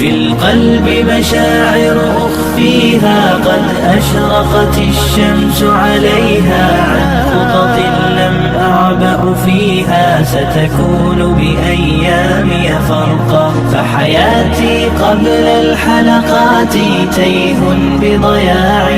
في القلب مشاعر أخفيها قد أشرقت الشمس عليها عن خطط لم أعبأ فيها ستكون بأيامي فرقا فحياتي قبل الحلقات تيه بضياع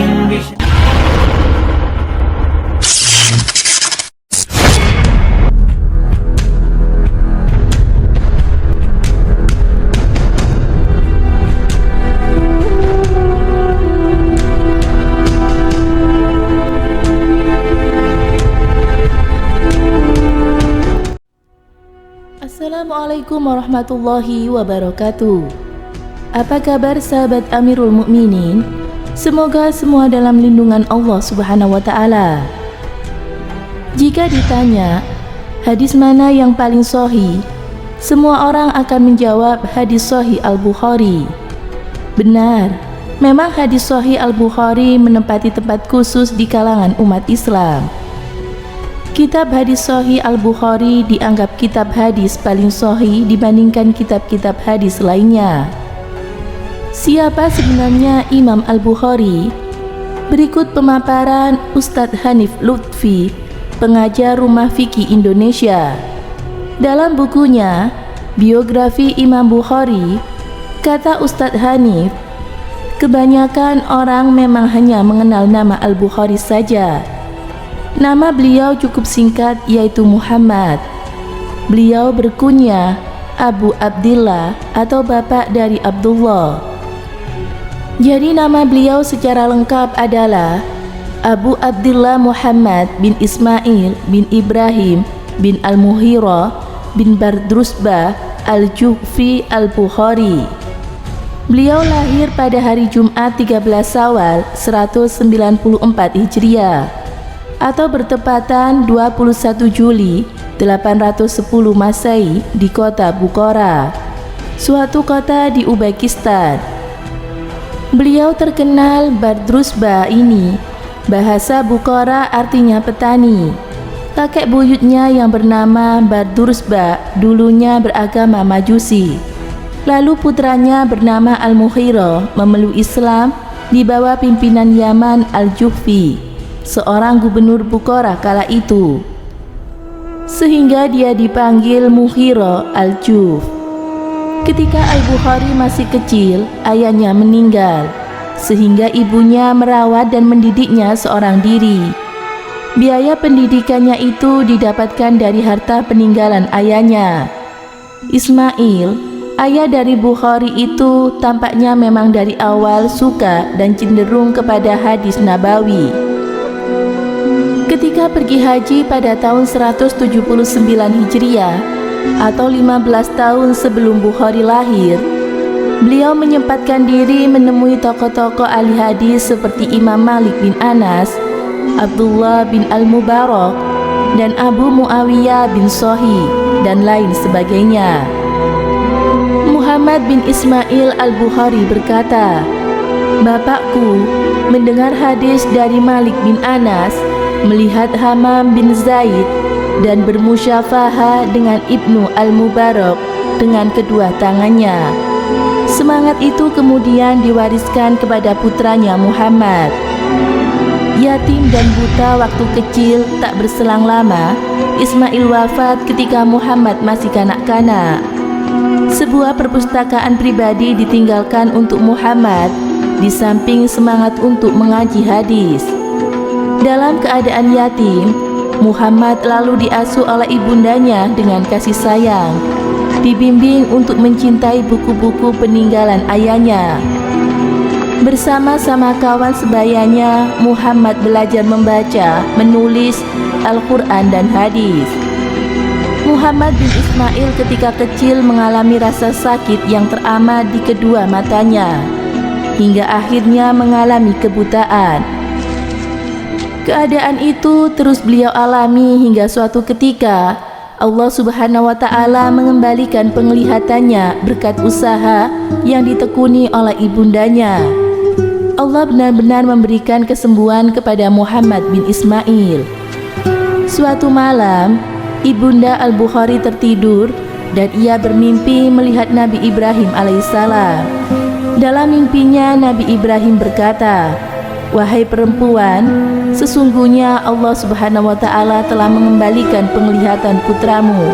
Assalamualaikum warahmatullahi wabarakatuh. Apa kabar sahabat Amirul Mukminin? Semoga semua dalam lindungan Allah Subhanahu wa taala. Jika ditanya hadis mana yang paling sahih, semua orang akan menjawab hadis sahih Al-Bukhari. Benar, memang hadis sahih Al-Bukhari menempati tempat khusus di kalangan umat Islam. Kitab hadis sahih Al-Bukhari dianggap kitab hadis paling sahih dibandingkan kitab-kitab hadis lainnya. Siapa sebenarnya Imam Al-Bukhari? Berikut pemaparan Ustadz Hanif Lutfi, pengajar Rumah Fikih Indonesia. Dalam bukunya, Biografi Imam Bukhari, kata Ustadz Hanif, kebanyakan orang memang hanya mengenal nama Al-Bukhari saja. Nama beliau cukup singkat, yaitu Muhammad. Beliau berkunyah Abu Abdillah atau bapak dari Abdullah. Jadi nama beliau secara lengkap adalah Abu Abdillah Muhammad bin Ismail bin Ibrahim bin Al-Mughirah bin Bardrusbah Al-Juhfi Al-Bukhari. Beliau lahir pada hari Jumat 13 Syawal 194 Hijriah atau bertepatan 21 Juli 810 Masehi di kota Bukhara, suatu kota di Uzbekistan. Beliau terkenal Bardrusbah ini, bahasa Bukhara artinya petani. Kakek buyutnya yang bernama Bardrusbah dulunya beragama Majusi. Lalu putranya bernama Al-Mughirah memeluk Islam di bawah pimpinan Yaman Al-Juhfi, seorang gubernur Bukhara kala itu, sehingga dia dipanggil Mughirah Al-Juhf. Ketika Al-Bukhari masih kecil, ayahnya meninggal, sehingga ibunya merawat dan mendidiknya seorang diri. Biaya pendidikannya itu didapatkan dari harta peninggalan ayahnya. Ismail, ayah dari Bukhari itu, tampaknya memang dari awal suka dan cenderung kepada hadis nabawi. Ketika pergi haji pada tahun 179 Hijriah atau 15 tahun sebelum Bukhari lahir, beliau menyempatkan diri menemui tokoh-tokoh ahli hadis seperti Imam Malik bin Anas, Abdullah bin Al-Mubarak, dan Abu Muawiyah bin Sohi, dan lain sebagainya. Muhammad bin Ismail Al-Bukhari berkata, "Bapakku mendengar hadis dari Malik bin Anas, melihat Hamam bin Zaid, dan bermusyafahah dengan Ibnu Al-Mubarak dengan kedua tangannya." Semangat itu kemudian diwariskan kepada putranya Muhammad. Yatim dan buta waktu kecil, tak berselang lama Ismail wafat ketika Muhammad masih kanak-kanak. Sebuah perpustakaan pribadi ditinggalkan untuk Muhammad, di samping semangat untuk mengaji hadis. Dalam keadaan yatim, Muhammad lalu diasuh oleh ibundanya dengan kasih sayang, dibimbing untuk mencintai buku-buku peninggalan ayahnya. Bersama-sama kawan sebayanya, Muhammad belajar membaca, menulis Al-Quran dan hadis. Muhammad bin Ismail ketika kecil mengalami rasa sakit yang teramat di kedua matanya, hingga akhirnya mengalami kebutaan. Keadaan itu terus beliau alami hingga suatu ketika Allah Subhanahu wa taala mengembalikan penglihatannya berkat usaha yang ditekuni oleh ibundanya. Allah benar-benar memberikan kesembuhan kepada Muhammad bin Ismail. Suatu malam, Ibunda Al-Bukhari tertidur dan ia bermimpi melihat Nabi Ibrahim alaihissalam. Dalam mimpinya Nabi Ibrahim berkata, "Wahai perempuan, sesungguhnya Allah Subhanahu wa Ta'ala telah mengembalikan penglihatan putramu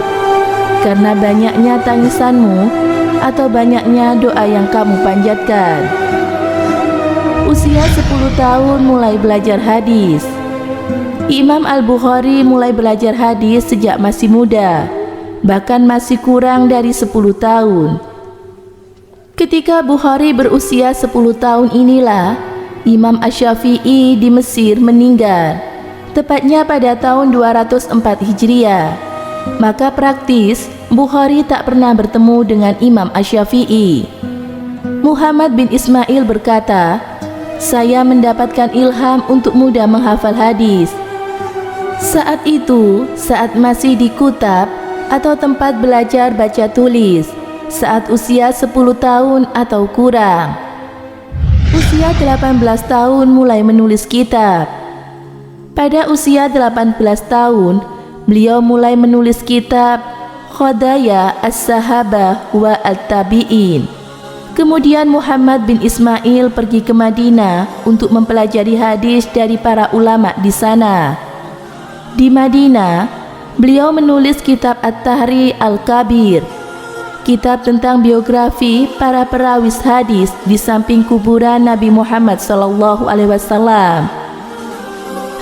karena banyaknya tangisanmu atau banyaknya doa yang kamu panjatkan." Usia 10 tahun mulai belajar hadis. Imam Al-Bukhari mulai belajar hadis sejak masih muda, bahkan masih kurang dari 10 tahun. Ketika Bukhari berusia 10 tahun inilah Imam Asy-Syafi'i di Mesir meninggal, tepatnya pada tahun 204 Hijriah. Maka praktis Bukhari tak pernah bertemu dengan Imam Asy-Syafi'i. Muhammad bin Ismail berkata, "Saya mendapatkan ilham untuk mudah menghafal hadis. Saat itu, saat masih di kutab atau tempat belajar baca tulis, saat usia 10 tahun atau kurang. Usia 18 tahun mulai menulis kitab. Pada usia 18 tahun, beliau mulai menulis kitab Qadaya As-Sahabah wa At-Tabi'in. Kemudian Muhammad bin Ismail pergi ke Madinah untuk mempelajari hadis dari para ulama di sana. Di Madinah, beliau menulis kitab At-Tahri Al-Kabir, kitab tentang biografi para perawis hadis di samping kuburan Nabi Muhammad SAW.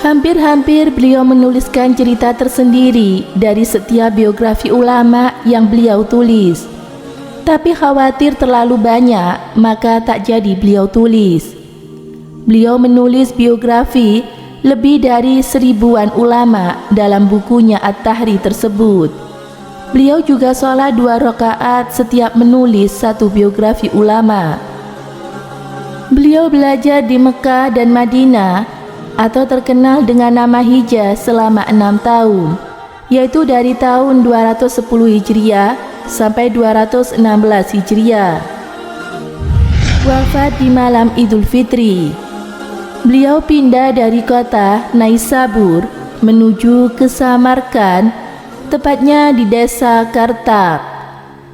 Hampir-hampir beliau menuliskan cerita tersendiri dari setiap biografi ulama yang beliau tulis. Tapi khawatir terlalu banyak, maka tak jadi beliau tulis. Beliau menulis biografi lebih dari 1000-an ulama dalam bukunya At-Tahri tersebut. Beliau juga sholat 2 rakaat setiap menulis satu biografi ulama. Beliau belajar di Mekah dan Madinah atau terkenal dengan nama Hijaz selama 6 tahun, yaitu dari tahun 210 Hijriah sampai 216 Hijriah. Wafat di malam Idul Fitri. Beliau pindah dari kota Naisabur menuju ke Samarkand, tepatnya di desa Kartak,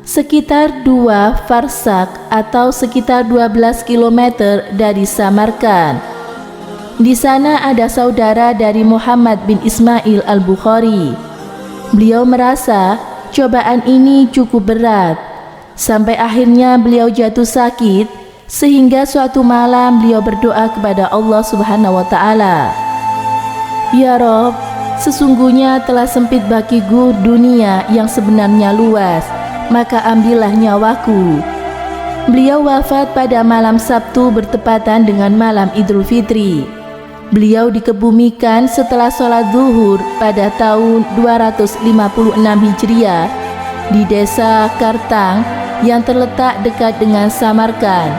sekitar 2 farsak atau sekitar 12 km dari Samarkand. Di sana ada saudara dari Muhammad bin Ismail Al-Bukhari. Beliau merasa cobaan ini cukup berat, sampai akhirnya beliau jatuh sakit, sehingga suatu malam beliau berdoa kepada Allah Subhanahu wa Ta'ala, "Ya Rob, sesungguhnya telah sempit bagiku dunia yang sebenarnya luas, maka ambillah nyawaku." Beliau wafat pada malam Sabtu bertepatan dengan malam Idul Fitri. Beliau dikebumikan setelah sholat zuhur pada tahun 256 Hijriah di desa Kartang yang terletak dekat dengan Samarkand.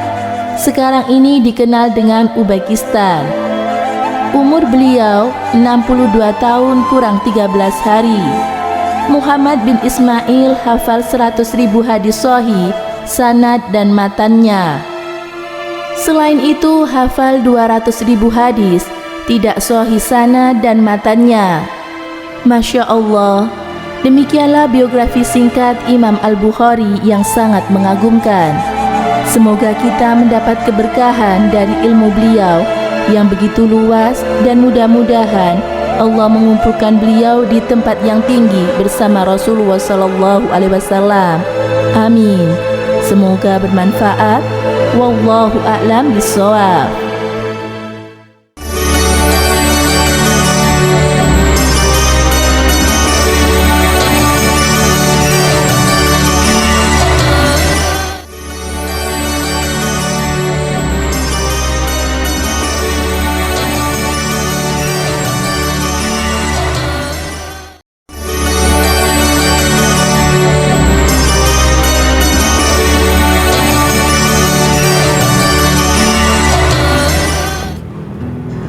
Sekarang ini dikenal dengan Uzbekistan. Umur beliau 62 tahun kurang 13 hari. Muhammad bin Ismail hafal 100.000 hadis sahih, sanad dan matannya. Selain itu hafal 200.000 hadis tidak sahih sanad dan matannya. Masya Allah, demikianlah biografi singkat Imam Al-Bukhari yang sangat mengagumkan. Semoga kita mendapat keberkahan dari ilmu beliau yang begitu luas, dan mudah-mudahan Allah mengumpulkan beliau di tempat yang tinggi bersama Rasulullah SAW. Amin. Semoga bermanfaat. Wallahu a'lam bishawab.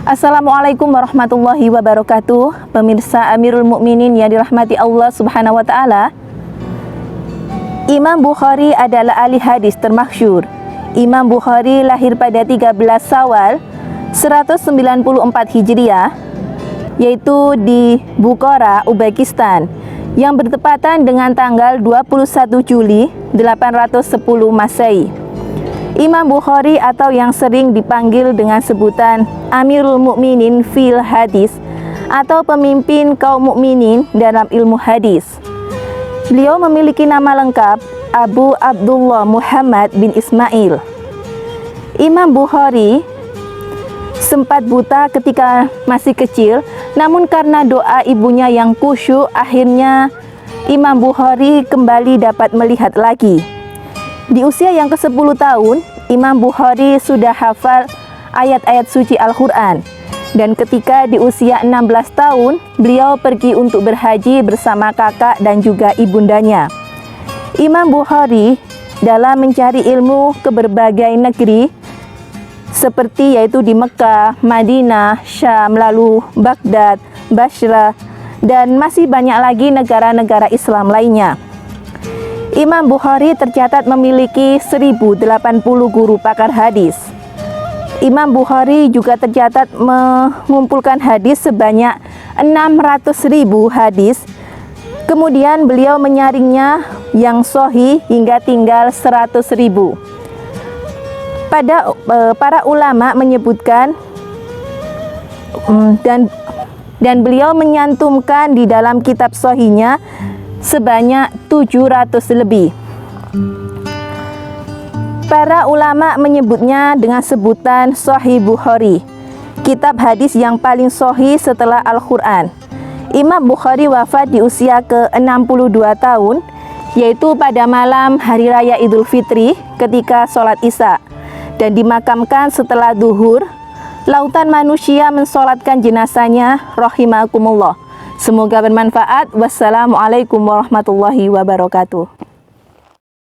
Assalamualaikum warahmatullahi wabarakatuh. Pemirsa Amirul Mukminin yang dirahmati Allah Subhanahu wa Ta'ala, Imam Bukhari adalah ahli hadis termasyhur. Imam Bukhari lahir pada 13 Syawal 194 Hijriah, yaitu di Bukhara, Uzbekistan, yang bertepatan dengan tanggal 21 Juli 810 Masehi. Imam Bukhari atau yang sering dipanggil dengan sebutan Amirul Mukminin fil Hadis atau pemimpin kaum mukminin dalam ilmu hadis. Beliau memiliki nama lengkap Abu Abdullah Muhammad bin Ismail. Imam Bukhari sempat buta ketika masih kecil, namun karena doa ibunya yang khusyuk, akhirnya Imam Bukhari kembali dapat melihat lagi. Di usia yang ke-10 tahun, Imam Bukhari sudah hafal ayat-ayat suci Al-Quran. Dan ketika di usia 16 tahun, beliau pergi untuk berhaji bersama kakak dan juga ibundanya. Imam Bukhari dalam mencari ilmu ke berbagai negeri, seperti yaitu di Mekah, Madinah, Syam, lalu Baghdad, Basra, dan masih banyak lagi negara-negara Islam lainnya. Imam Bukhari tercatat memiliki 1080 guru pakar hadis. Imam Bukhari juga tercatat mengumpulkan hadis sebanyak 600.000 hadis. Kemudian beliau menyaringnya yang sahih hingga tinggal 100.000. Para ulama menyebutkan dan beliau menyantumkan di dalam kitab sahihnya sebanyak 700 lebih. Para ulama menyebutnya dengan sebutan Sahih Bukhari, kitab hadis yang paling sahih setelah Al-Quran. Imam Bukhari wafat di usia ke-62 tahun, yaitu pada malam Hari Raya Idul Fitri ketika sholat Isya, dan dimakamkan setelah duhur. Lautan manusia mensolatkan jenazahnya, rahimakumullah. Semoga bermanfaat. Wassalamualaikum warahmatullahi wabarakatuh.